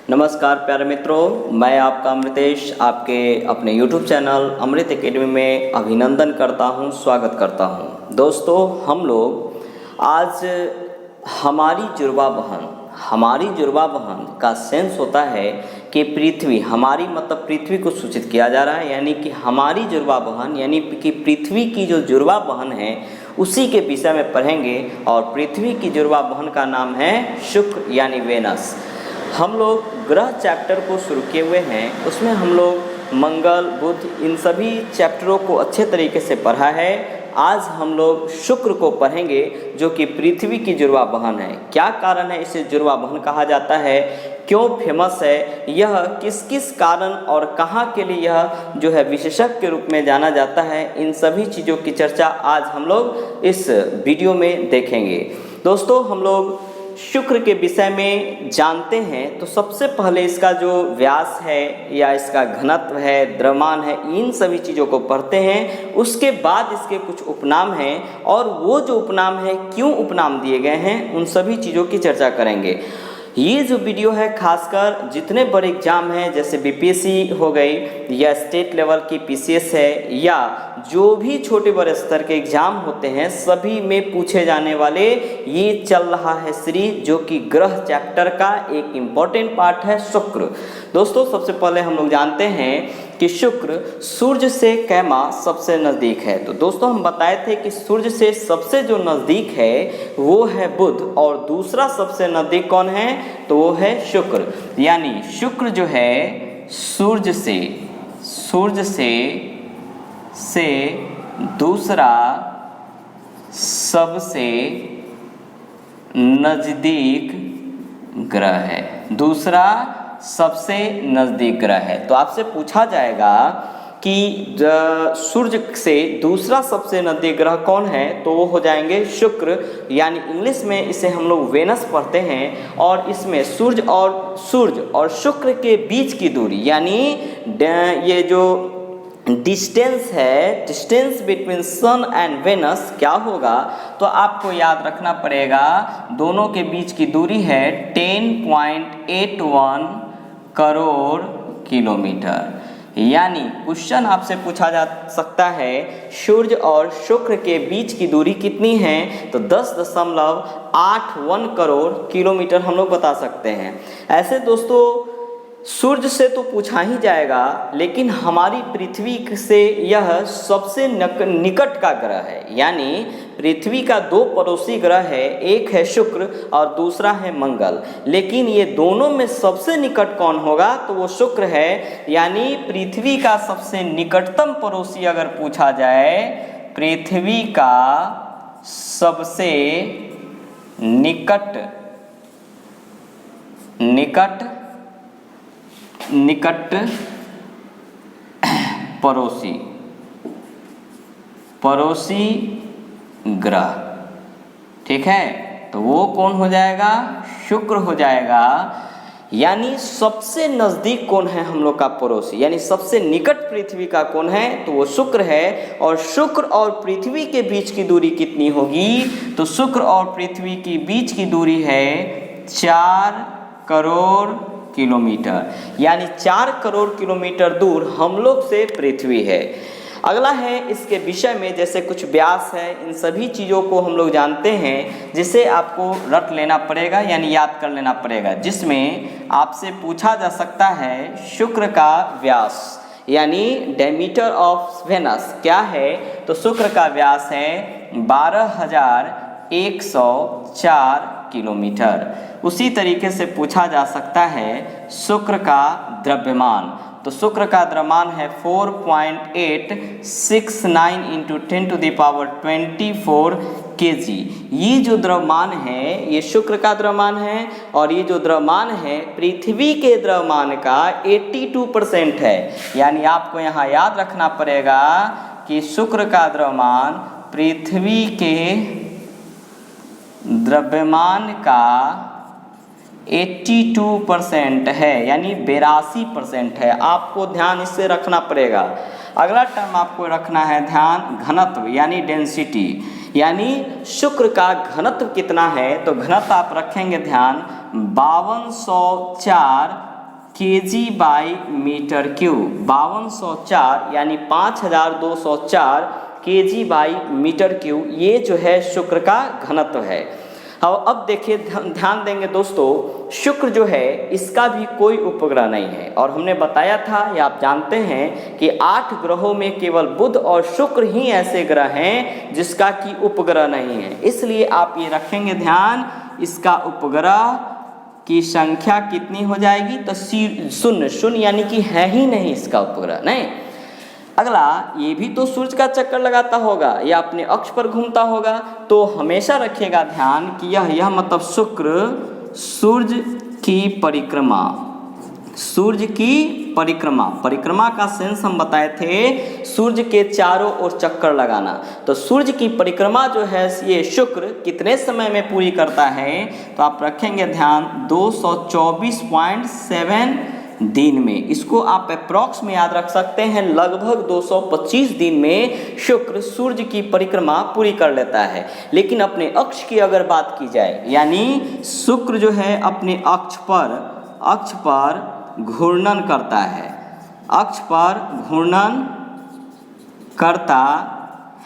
नमस्कार प्यारे मित्रों, मैं आपका अमृतेश आपके अपने YouTube चैनल अमृत एकेडमी में अभिनंदन करता हूं, स्वागत करता हूं। दोस्तों, हम लोग आज हमारी जुड़वा बहन का सेंस होता है कि पृथ्वी हमारी मतलब पृथ्वी को सूचित किया जा रहा है, यानी कि हमारी जुड़वा बहन यानी कि पृथ्वी की जो जुड़वा बहन है उसी के विषय में पढ़ेंगे। और पृथ्वी की जुड़वा बहन का नाम है शुक्र यानी वेनस। हम लोग ग्रह चैप्टर को शुरू किए हुए हैं, उसमें हम लोग मंगल बुध इन सभी चैप्टरों को अच्छे तरीके से पढ़ा है। आज हम लोग शुक्र को पढ़ेंगे जो कि पृथ्वी की जुड़वा बहन है। क्या कारण है इसे जुड़वा बहन कहा जाता है, क्यों फेमस है, यह किस किस कारण और कहाँ के लिए यह जो है विशेषज्ञ के रूप में जाना जाता है, इन सभी चीज़ों की चर्चा आज हम लोग इस वीडियो में देखेंगे। दोस्तों, हम लोग शुक्र के विषय में जानते हैं तो सबसे पहले इसका जो व्यास है या इसका घनत्व है, द्रव्यमान है, इन सभी चीज़ों को पढ़ते हैं। उसके बाद इसके कुछ उपनाम हैं और वो जो उपनाम है क्यों उपनाम दिए गए हैं उन सभी चीज़ों की चर्चा करेंगे। ये जो वीडियो है खासकर जितने बड़े एग्जाम हैं जैसे बीपीएससी हो गई या स्टेट लेवल की पीसीएस है या जो भी छोटे बड़े स्तर के एग्जाम होते हैं सभी में पूछे जाने वाले ये चल रहा है सीरीज, जो कि ग्रह चैप्टर का एक इम्पॉर्टेंट पार्ट है शुक्र। दोस्तों, सबसे पहले हम लोग जानते हैं कि शुक्र सूर्य से कैमा सबसे नज़दीक है। तो दोस्तों, हम बताए थे कि सूर्य से सबसे जो नज़दीक है वो है बुध और दूसरा सबसे नज़दीक कौन है तो वो है शुक्र। यानी शुक्र जो है सूर्य से दूसरा सबसे नज़दीक ग्रह है, दूसरा सबसे नज़दीक ग्रह है। तो आपसे पूछा जाएगा कि सूर्य से दूसरा सबसे नज़दीक ग्रह कौन है तो वो हो जाएंगे शुक्र, यानी इंग्लिश में इसे हम लोग वेनस पढ़ते हैं। और इसमें सूर्य और शुक्र के बीच की दूरी यानी ये जो डिस्टेंस है, distance between sun and Venus क्या होगा तो आपको याद रखना पड़ेगा, दोनों के बीच की दूरी है 10.81 करोड़ किलोमीटर। यानी क्वेश्चन आपसे पूछा जा सकता है सूर्य और शुक्र के बीच की दूरी कितनी है तो 10.81 करोड़ किलोमीटर हम लोग बता सकते हैं। ऐसे दोस्तों सूर्य से तो पूछा ही जाएगा, लेकिन हमारी पृथ्वी से यह सबसे निकट का ग्रह है। यानी पृथ्वी का दो पड़ोसी ग्रह है, एक है शुक्र और दूसरा है मंगल, लेकिन ये दोनों में सबसे निकट कौन होगा तो वो शुक्र है। यानी पृथ्वी का सबसे निकटतम पड़ोसी अगर पूछा जाए, पृथ्वी का सबसे निकट पड़ोसी ग्रह, ठीक है, तो वो कौन हो जाएगा, शुक्र हो जाएगा। यानी सबसे नज़दीक कौन है हम लोग का पड़ोसी, यानी सबसे निकट पृथ्वी का कौन है तो वो शुक्र है। और शुक्र और पृथ्वी के बीच की दूरी कितनी होगी तो शुक्र और पृथ्वी के बीच की दूरी है 4 करोड़ किलोमीटर, यानी 4 करोड़ किलोमीटर दूर हम लोग से पृथ्वी है। अगला है इसके विषय में जैसे कुछ व्यास है, इन सभी चीज़ों को हम लोग जानते हैं जिसे आपको रट लेना पड़ेगा यानी याद कर लेना पड़ेगा, जिसमें आपसे पूछा जा सकता है शुक्र का व्यास यानी डायमीटर ऑफ वेनस क्या है तो शुक्र का व्यास है 12,104 किलोमीटर। उसी तरीके से पूछा जा सकता है शुक्र का द्रव्यमान, तो शुक्र का द्रव्यमान है 4.869 × 10⁻24 kg। ये जो द्रव्यमान है ये शुक्र का द्रव्यमान है और ये जो द्रव्यमान है पृथ्वी के द्रव्यमान का 82% है। यानी आपको यहाँ याद रखना पड़ेगा कि शुक्र का द्रव्यमान पृथ्वी के द्रव्यमान का 82% है, यानी 82% है। आपको ध्यान इससे रखना पड़ेगा। अगला टर्म आपको रखना है ध्यान, घनत्व यानी डेंसिटी, यानी शुक्र का घनत्व कितना है तो घनत्व आप रखेंगे ध्यान 5204 kg/मीटर क्यूब, 5204 यानी 5204 kg/मीटर क्यूब, ये जो है शुक्र का घनत्व है। अब देखिए, ध्यान देंगे दोस्तों, शुक्र जो है इसका भी कोई उपग्रह नहीं है, और हमने बताया था या आप जानते हैं कि 8 ग्रहों में केवल बुध और शुक्र ही ऐसे ग्रह हैं जिसका कि उपग्रह नहीं है। इसलिए आप ये रखेंगे ध्यान, इसका उपग्रह की संख्या कितनी हो जाएगी, तो शून्य, शून्य यानी कि है ही नहीं इसका उपग्रह, नहीं। अगला, ये भी तो सूर्य का चक्कर लगाता होगा या अपने अक्ष पर घूमता होगा, तो हमेशा रखिएगा ध्यान कि यह मतलब शुक्र सूर्य की परिक्रमा, सूर्य की परिक्रमा का सेंस हम बताए थे, सूर्य के चारों ओर चक्कर लगाना। तो सूर्य की परिक्रमा जो है ये शुक्र कितने समय में पूरी करता है, तो आप रखेंगे ध्यान 224.7 दिन में। इसको आप अप्रॉक्स में याद रख सकते हैं, लगभग 225 दिन में शुक्र सूर्य की परिक्रमा पूरी कर लेता है। लेकिन अपने अक्ष की अगर बात की जाए, यानी शुक्र जो है अपने अक्ष पर घूर्णन करता है, अक्ष पर घूर्णन करता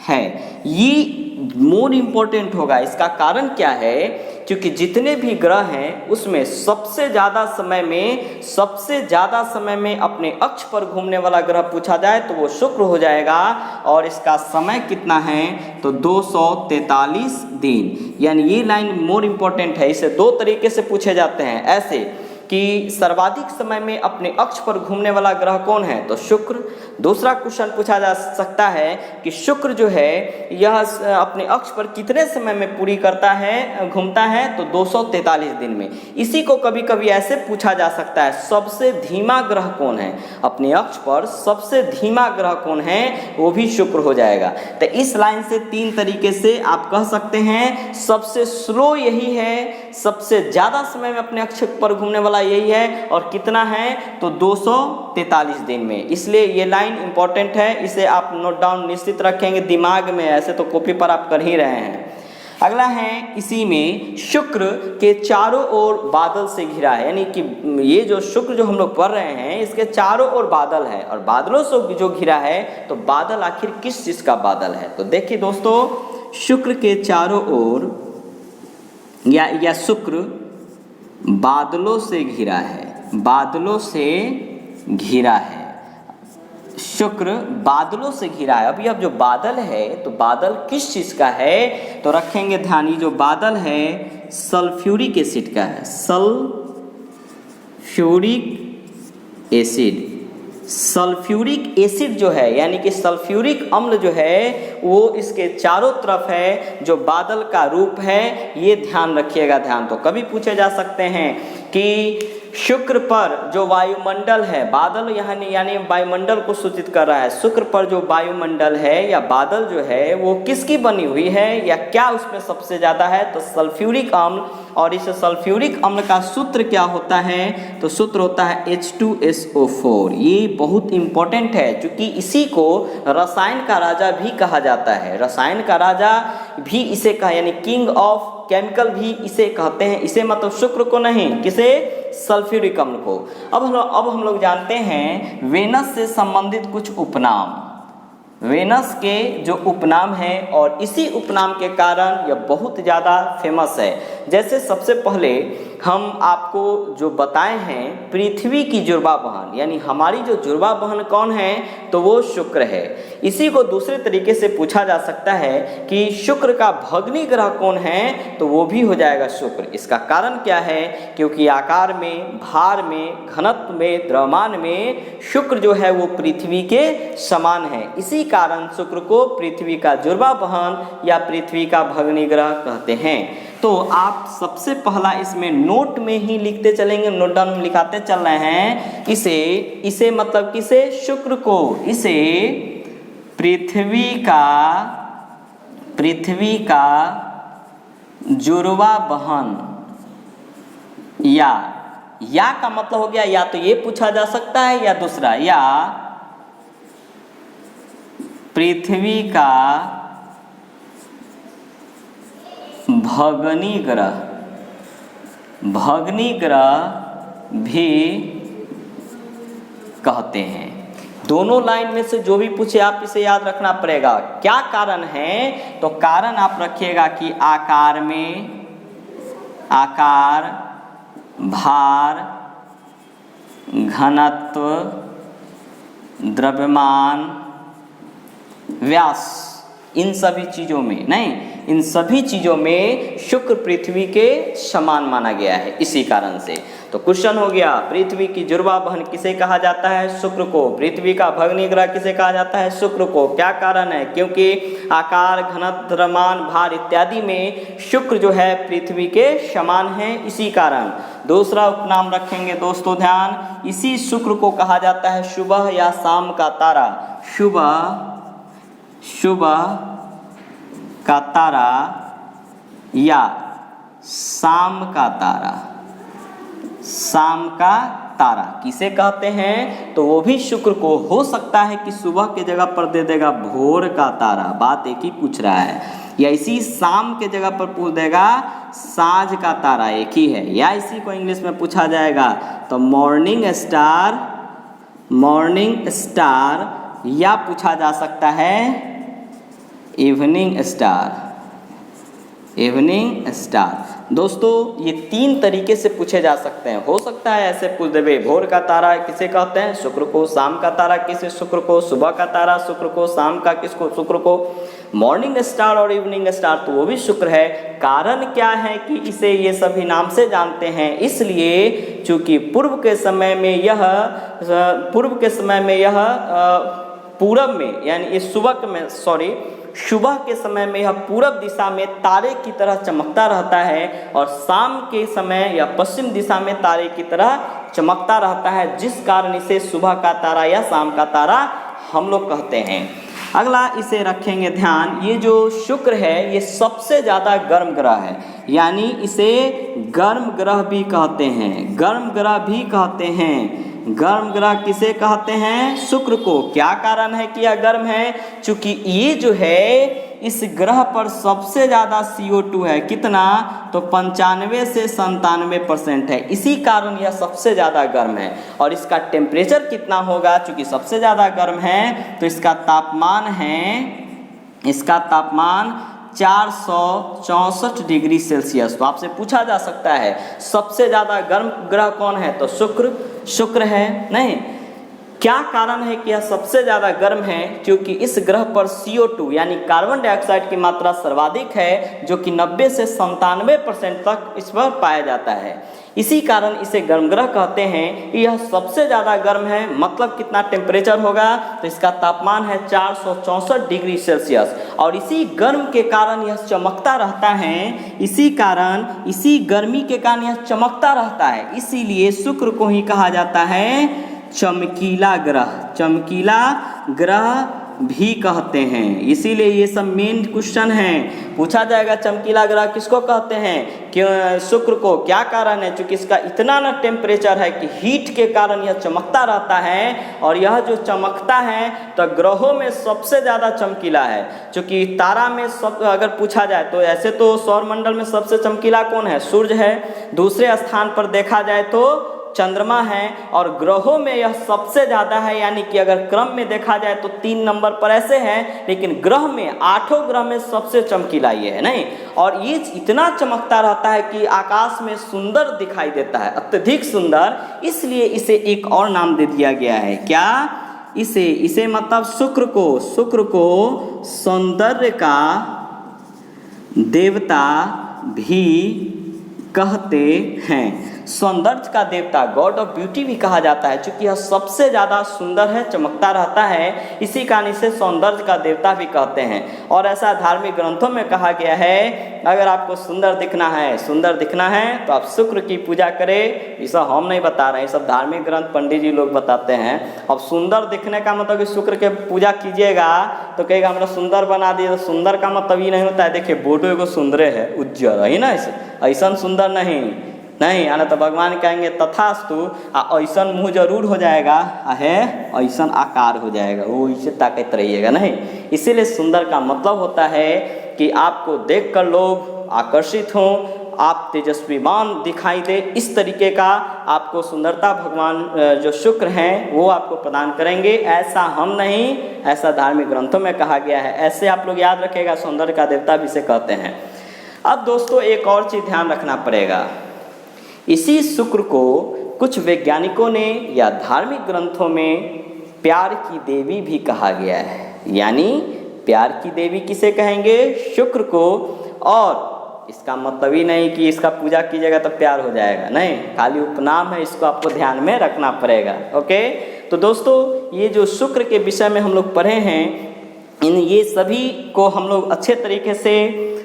है। ये मोर इम्पोर्टेंट होगा। इसका कारण क्या है, क्योंकि जितने भी ग्रह हैं उसमें सबसे ज़्यादा समय में अपने अक्ष पर घूमने वाला ग्रह पूछा जाए तो वो शुक्र हो जाएगा, और इसका समय कितना है, तो 243 दिन। यानी ये लाइन मोर इम्पोर्टेंट है। इसे दो तरीके से पूछे जाते हैं, ऐसे कि सर्वाधिक समय में अपने अक्ष पर घूमने वाला ग्रह कौन है, तो शुक्र। दूसरा क्वेश्चन पूछा जा सकता है कि शुक्र जो है यह अपने अक्ष पर कितने समय में पूरी करता है, घूमता है, तो 243 दिन में। इसी को कभी कभी ऐसे पूछा जा सकता है, सबसे धीमा ग्रह कौन है, अपने अक्ष पर सबसे धीमा ग्रह कौन है, वो भी शुक्र हो जाएगा। तो इस लाइन से 3 तरीके से आप कह सकते हैं, सबसे स्लो यही है, सबसे ज़्यादा समय में अपने अक्ष पर घूमने वाला यही है, और कितना है, तो 243 दिन में। इसलिए ये लाइन इंपॉर्टेंट है, इसे आप नोट डाउन निश्चित रखेंगे दिमाग में, ऐसे तो कॉपी पर आप कर ही रहे हैं। अगला है, इसी में शुक्र के चारों ओर बादल से घिरा है, यानी कि ये जो शुक्र जो हम लोग पढ़ रहे हैं इसके चारों ओर बादल है, और बादलों से जो घिरा है, तो बादल आखिर किस चीज़ का बादल है, तो देखिए दोस्तों, शुक्र के चारों ओर या शुक्र बादलों से घिरा है, बादलों से घिरा है, शुक्र बादलों से घिरा है। अभी अब जो बादल है, तो बादल किस चीज़ का है, तो रखेंगे ध्यान, ये जो बादल है सल्फ्यूरिक एसिड का है, सल्फ्यूरिक एसिड। सल्फ्यूरिक एसिड जो है, यानी कि सल्फ्यूरिक अम्ल जो है, वो इसके चारों तरफ है, जो बादल का रूप है, ये ध्यान रखिएगा ध्यान। तो कभी पूछे जा सकते हैं कि शुक्र पर जो वायुमंडल है, बादल यानी वायुमंडल को सूचित कर रहा है, शुक्र पर जो वायुमंडल है या बादल जो है वो किसकी बनी हुई है, या क्या उसमें सबसे ज़्यादा है, तो सल्फ्यूरिक अम्ल। और इस सल्फ्यूरिक अम्ल का सूत्र क्या होता है, तो सूत्र होता है H2SO4। ये बहुत इंपॉर्टेंट है, क्योंकि इसी को रसायन का राजा भी कहा जाता है, रसायन का राजा भी इसे कहा, यानी किंग ऑफ केमिकल भी इसे कहते हैं। इसे मतलब शुक्र को नहीं, किसे, सल्फ्यूरिक अम्ल को। अब हम लोग जानते हैं वेनस से संबंधित कुछ उपनाम, वेनस के जो उपनाम हैं, और इसी उपनाम के कारण यह बहुत ज़्यादा फेमस है। जैसे सबसे पहले हम आपको जो बताए हैं, पृथ्वी की जुड़वा बहन, यानी हमारी जो जुड़वा बहन कौन है, तो वो शुक्र है। इसी को दूसरे तरीके से पूछा जा सकता है कि शुक्र का भग्नी ग्रह कौन है, तो वो भी हो जाएगा शुक्र। इसका कारण क्या है, क्योंकि आकार में, भार में, घनत्व में, द्रव्यमान में शुक्र जो है वो पृथ्वी के समान है। इसी कारण शुक्र को पृथ्वी का जुड़वा बहन या पृथ्वी का भग्नी ग्रह कहते हैं। तो आप सबसे पहला इसमें नोट में ही लिखते चलेंगे, नोट डाउन में लिखाते चल रहे हैं, इसे मतलब किसे, शुक्र को, इसे पृथ्वी का जुड़वा बहन, या का मतलब हो गया, या तो ये पूछा जा सकता है या दूसरा, या पृथ्वी का भग्नी ग्रह भी कहते हैं। दोनों लाइन में से जो भी पूछे आप इसे याद रखना पड़ेगा। क्या कारण है? तो कारण आप रखिएगा कि आकार में, आकार, भार, घनत्व, द्रव्यमान, व्यास, इन सभी चीज़ों में नहीं, इन सभी चीज़ों में शुक्र पृथ्वी के समान माना गया है, इसी कारण से। तो क्वेश्चन हो गया, पृथ्वी की जुड़वा बहन किसे कहा जाता है? शुक्र को। पृथ्वी का भग्नी ग्रह किसे कहा जाता है? शुक्र को। क्या कारण है? क्योंकि आकार, घनत्व, द्रव्यमान, भार इत्यादि में शुक्र जो है पृथ्वी के समान है, इसी कारण। दूसरा उपनाम रखेंगे दोस्तों ध्यान, इसी शुक्र को कहा जाता है सुबह या शाम का तारा। सुबह का तारा या शाम का तारा। शाम का तारा किसे कहते हैं? तो वो भी शुक्र को। हो सकता है कि सुबह के जगह पर दे देगा भोर का तारा, बात एक ही पूछ रहा है, या इसी शाम के जगह पर पूछ देगा साँझ का तारा, एक ही है। या इसी को इंग्लिश में पूछा जाएगा तो मॉर्निंग स्टार, या पूछा जा सकता है इवनिंग स्टार। दोस्तों ये तीन तरीके से पूछे जा सकते हैं। हो सकता है ऐसे पूछ देवे, भोर का तारा किसे कहते हैं? शुक्र को। शाम का तारा किसे? शुक्र को। सुबह का तारा शुक्र को। शाम का किसको? शुक्र को। मॉर्निंग स्टार और इवनिंग स्टार तो वो भी शुक्र है। कारण क्या है कि इसे ये सभी नाम से जानते हैं? इसलिए चूंकि पूर्व के समय में यह पूरब में, यानी इस सुबह के समय में यह पूरब दिशा में तारे की तरह चमकता रहता है, और शाम के समय या पश्चिम दिशा में तारे की तरह चमकता रहता है, जिस कारण इसे सुबह का तारा या शाम का तारा हम लोग कहते हैं। अगला इसे रखेंगे ध्यान, ये जो शुक्र है ये सबसे ज़्यादा गर्म ग्रह है, यानी इसे गर्म ग्रह भी कहते हैं। गर्म ग्रह किसे कहते हैं? शुक्र को। क्या कारण है कि यह गर्म है? चूंकि ये जो है इस ग्रह पर सबसे ज़्यादा CO2 है। कितना? तो 95 से 97% है, इसी कारण यह सबसे ज़्यादा गर्म है। और इसका टेम्परेचर कितना होगा? चूंकि सबसे ज़्यादा गर्म है तो इसका तापमान 464 डिग्री सेल्सियस। तो आपसे पूछा जा सकता है सबसे ज़्यादा गर्म ग्रह कौन है? तो शुक्र है। नहीं, क्या कारण है कि यह सबसे ज़्यादा गर्म है? क्योंकि इस ग्रह पर CO2 यानी कार्बन डाइऑक्साइड की मात्रा सर्वाधिक है, जो कि 90 से 97% तक इस पर पाया जाता है। इसी कारण इसे गर्म ग्रह कहते हैं। यह सबसे ज़्यादा गर्म है, मतलब कितना टेम्परेचर होगा? तो इसका तापमान है 464 डिग्री सेल्सियस। और इसी गर्म के कारण यह चमकता रहता है, इसी गर्मी के कारण यह चमकता रहता है। इसीलिए शुक्र को ही कहा जाता है चमकीला ग्रह भी कहते हैं। इसीलिए ये सब मेन क्वेश्चन है, पूछा जाएगा चमकीला ग्रह किसको कहते हैं? क्यों? शुक्र को। क्या कारण है? क्योंकि इसका इतना ना टेम्परेचर है कि हीट के कारण यह चमकता रहता है, और यह जो चमकता है तो ग्रहों में सबसे ज़्यादा चमकीला है। क्योंकि तारा में अगर पूछा जाए तो ऐसे तो सौरमंडल में सबसे चमकीला कौन है? सूर्य है। दूसरे स्थान पर देखा जाए तो चंद्रमा है, और ग्रहों में यह सबसे ज़्यादा है। यानी कि अगर क्रम में देखा जाए तो 3 नंबर पर ऐसे हैं, लेकिन ग्रह में 8 ग्रह में सबसे चमकीला ये है। नहीं, और ये इतना चमकता रहता है कि आकाश में सुंदर दिखाई देता है, अत्यधिक सुंदर। इसलिए इसे एक और नाम दे दिया गया है। क्या? इसे मतलब शुक्र को सौंदर्य का देवता भी कहते हैं। सौंदर्य का देवता, गॉड ऑफ ब्यूटी भी कहा जाता है, क्योंकि यह सबसे ज़्यादा सुंदर है, चमकता रहता है। इसी कारण इसे सौंदर्य का देवता भी कहते हैं। और ऐसा धार्मिक ग्रंथों में कहा गया है, अगर आपको सुंदर दिखना है तो आप शुक्र की पूजा करें। ये सब हम नहीं बता रहे हैं, सब धार्मिक ग्रंथ पंडित जी लोग बताते हैं। अब सुंदर दिखने का मतलब कि शुक्र के पूजा कीजिएगा तो कहेगा हमरा सुंदर बना दिए। तो सुंदर का मतलब ये नहीं होता है, देखिए बोटो एगो सुंदर है, उज्जर है ना, ऐसा सुंदर नहीं आना तो भगवान कहेंगे तथास्तु, ऐसा मुँह जरूर हो जाएगा, ऐसा आकार हो जाएगा, वो इसे ताकत रहिएगा नहीं। इसीलिए सुंदर का मतलब होता है कि आपको देखकर लोग आकर्षित हों, आप तेजस्वीवान दिखाई दे, इस तरीके का आपको सुंदरता भगवान जो शुक्र हैं वो आपको प्रदान करेंगे। ऐसा हम नहीं, ऐसा धार्मिक ग्रंथों में कहा गया है। ऐसे आप लोग याद रखेगा, सौंदर्य का देवता भी इसे कहते हैं। अब दोस्तों एक और चीज़ ध्यान रखना पड़ेगा, इसी शुक्र को कुछ वैज्ञानिकों ने या धार्मिक ग्रंथों में प्यार की देवी भी कहा गया है। यानी प्यार की देवी किसे कहेंगे? शुक्र को। और इसका मतलब ही नहीं कि इसका पूजा कीजिएगा तो प्यार हो जाएगा, नहीं, खाली उपनाम है, इसको आपको ध्यान में रखना पड़ेगा। ओके, तो दोस्तों ये जो शुक्र के विषय में हम लोग पढ़े हैं, ये सभी को हम लोग अच्छे तरीके से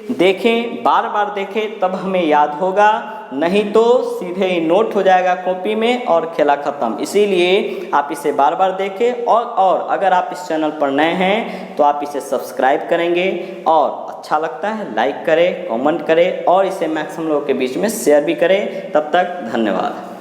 देखें, बार बार देखें, तब हमें याद होगा, नहीं तो सीधे ही नोट हो जाएगा कॉपी में और खेला ख़त्म। इसीलिए आप इसे बार बार देखें और अगर आप इस चैनल पर नए हैं तो आप इसे सब्सक्राइब करेंगे और अच्छा लगता है लाइक करें, कमेंट करें और इसे मैक्सिमम लोगों के बीच में शेयर भी करें। तब तक धन्यवाद।